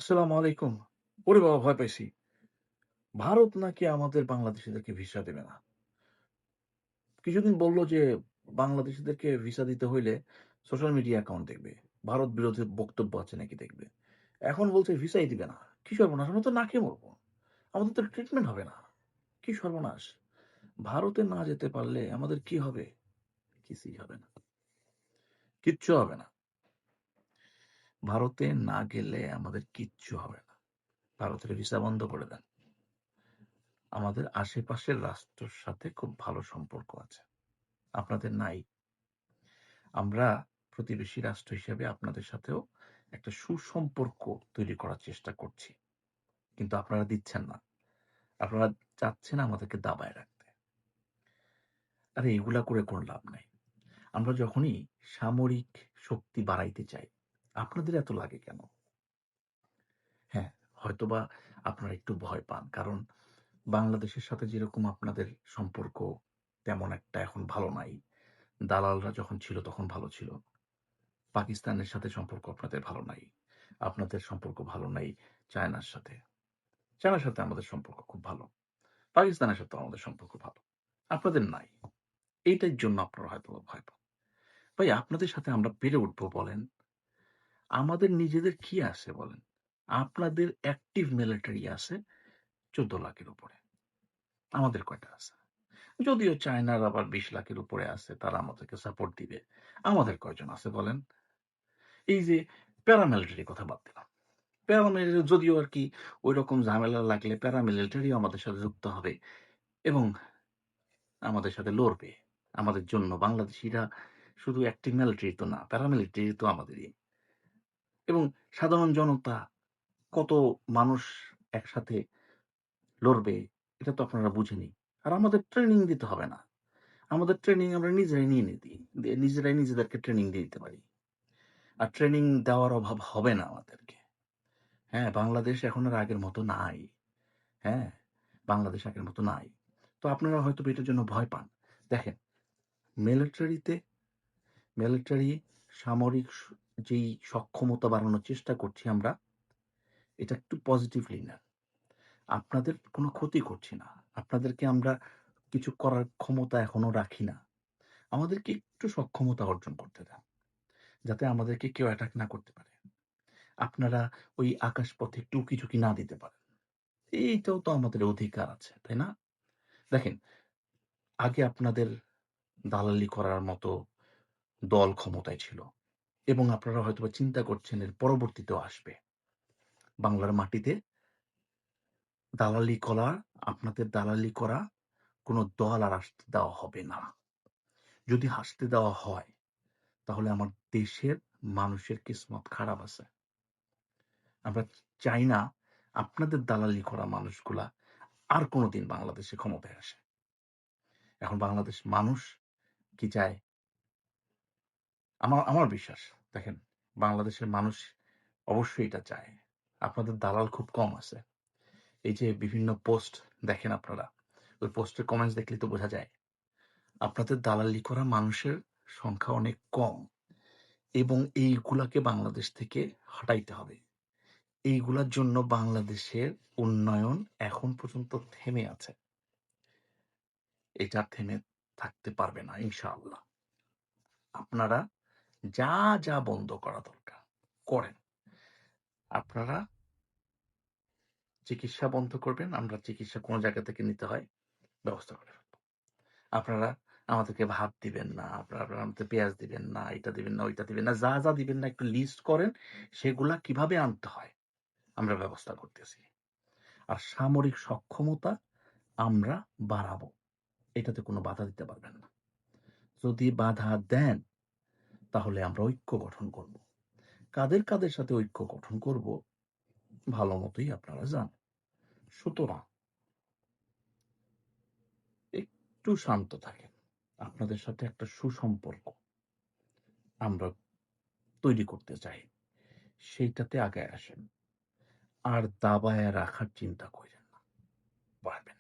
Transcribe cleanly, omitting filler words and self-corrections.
আসসালামু আলাইকুম। ওরে বাবা ভয় পাইছি। ভারত নাকি আমাদের বাংলাদেশীদেরকে ভিসা দেবে না। কিছুদিন বলল যে বাংলাদেশীদেরকে ভিসা দিতে হইলে সোশ্যাল মিডিয়া অ্যাকাউন্ট দেখবে। ভারত বিরোধী বক্তব্য আছে নাকি দেখবে। এখন বলছে ভিসাই দিবে না। কি সর্বনাশ! আমরা তো না খেয়ে মরবো। আমাদের তো ট্রিটমেন্ট হবে না। কি সর্বনাশ! ভারতে না যেতে পারলে আমাদের কি হবে? কিছুই হবে না। কিচ্ছু হবে না। ভারতে না গেলে আমাদের কিচ্ছু হবে না। ভারতের ভিসা বন্ধ করে দেন। আমাদের আশেপাশের রাষ্ট্রের সাথে খুব ভালো সম্পর্ক আছে। আপনাদের নাই। আমরা প্রতিবেশী রাষ্ট্র হিসেবে আপনাদের সাথেও একটা সুসম্পর্ক তৈরি করার চেষ্টা করছি। কিন্তু আপনারা দিচ্ছেন না। আপনারা চাচ্ছেন আমাদেরকে দাবায় রাখতে। আরে এগুলা করে কোনো লাভ নাই। আমরা যখনই সামরিক শক্তি বাড়াইতে চাই, আপনাদের এত লাগে কেন? হ্যাঁ, হয়তোবা আপনারা একটু ভয় পান। কারণ বাংলাদেশের সাথে যেরকম আপনাদের সম্পর্ক তেমন একটা এখন ভালো নাই। দালালরা যখন ছিল তখন ভালো ছিল। পাকিস্তানের সাথে সম্পর্ক আপনাদের ভালো নাই। আপনাদের সম্পর্ক ভালো নাই চায়নার সাথে। চায়নার সাথে আমাদের সম্পর্ক খুব ভালো। পাকিস্তানের সাথেও আমাদের সম্পর্ক ভালো। আপনাদের নাই। এইটার জন্য আপনারা হয়তোবা ভয় পান। ভাই আপনাদের সাথে আমরা পেরে উঠবো বলেন? আমাদের নিজেদের কি আছে বলেন? আপনাদের অ্যাক্টিভ মিলিটারি আছে ১৪ লাখের উপরে। আমাদের কয়টা আছে? যদিও চায়নার আবার ২০ লাখের উপরে আছে, তারা আমাদেরকে সাপোর্ট দিবে। আমাদের কয়জন আছে বলেন? এই যে প্যারামিলিটারি কথা বাদ দিলাম। প্যারামিলিটারি যদিও আরকি ঐরকম ঝামেলা লাগলে প্যারামিলিটারিও আমাদের সাথে যুক্ত হবে এবং আমাদের সাথে লড়বে। আমাদের জন্য বাংলাদেশীরা শুধু অ্যাক্টিভ মিলিটারি তো না, প্যারামিলিটারি তো আমাদেরই। এবং সাধারণ জনতা কত মানুষ একসাথে লড়বে এটা তো আপনারা বুঝেনই। আর আমাদের ট্রেনিং দিতে হবে না। আমাদের ট্রেনিং আমরা নিজেরাই নিয়ে নিতি। নিজেরাই নিজেদেরকে ট্রেনিং দিয়ে দিতে পারি। আর ট্রেনিং দেওয়ার অভাব হবে না আমাদেরকে। হ্যাঁ, বাংলাদেশ এখন আর আগের মতো নাই। হ্যাঁ, বাংলাদেশ আগের মতো নাই। তো আপনারা হয়তোবা এটার জন্য ভয় পান। দেখেন, মিলিটারিতে মিলিটারি সামরিক যেই সক্ষমতা বাড়ানোর চেষ্টা করছি আমরা, এটা একটু পজিটিভলি নেন। আপনাদের কোনো ক্ষতি করছি না। আপনাদেরকে আমরা কিছু করার ক্ষমতা এখনো রাখি না। আমাদেরকে একটু সক্ষমতা অর্জন করতে দেন। যাতে আমাদেরকে কেউ অ্যাটাক না করতে পারে। আপনারা ওই আকাশপথে টুকি-ঝুঁকি না দিতে পারেন। এইটাও তো আমাদের অধিকার আছে, তাই না? দেখেন, আগে আপনাদের দালালি করার মতো দল ক্ষমতায় ছিল এবং আপনারা হয়তোবা চিন্তা করছেন এর পরবর্তীতেও আসবে। বাংলার মাটিতে দালালি করা আপনাদের দালালি করা কোনো দল আর আসতে দেওয়া হবে না। যদি আসতে দেওয়া হয় তাহলে আমার দেশের মানুষের কিসমত খারাপ আছে। আমরা চাই না আপনাদের দালালি করা মানুষগুলা আর কোনোদিন বাংলাদেশে ক্ষমতায় আসে। এখন বাংলাদেশ মানুষ কি চায়? আমার আমার বিশ্বাস দেখেন বাংলাদেশের মানুষ অবশ্যই এটা চায়। আপনাদের দালাল খুব কম আছে। এই যে বিভিন্ন পোস্ট দেখেন আপনারা, ওই পোস্টের কমেন্টস দেখলেই তো বোঝা যায়। আপনাদের দালালি করা মানুষের সংখ্যা অনেক কম এবং এইগুলাকে বাংলাদেশ থেকে হটাইতে হবে। এইগুলার জন্য বাংলাদেশের উন্নয়ন এখন পর্যন্ত থেমে আছে। এটা থেমে থাকতে পারবে না ইনশাআল্লাহ। আপনারা যা, যা বন্ধ করা দরকার করেন। আপনারা চিকিৎসা বন্ধ করবেন, আমরা চিকিৎসা কোন জায়গা থেকে নিতে হয় ব্যবস্থা করে ফেলব। আপনারা আমাদেরকে ভাত দিবেন না, আপনারা আমাদের পেঁয়াজ দিবেন না, এটা দিবেন না, ওইটা দিবেন না। যা, যা দিবেন না একটু লিস্ট করেন, সেগুলা কিভাবে আনতে হয় আমরা ব্যবস্থা করতেছি। আর সামরিক সক্ষমতা আমরা বাড়াবো। এটাতে কোনো বাধা দিতে পারবেন না। যদি বাধা দেন তাহলে আমরা ঐক্য গঠন করব। কাদের, কাদের সাথে ঐক্য গঠন করব ভালো মতোই আপনারা জানেন। সুতরাং একটু শান্ত থাকেন। আপনাদের সাথে একটা সুসম্পর্ক আমরা তৈরি করতে চাই। সেইটাতে আগায় আসেন। আর দাবায় রাখার চিন্তা কইরেন না। পারবেন।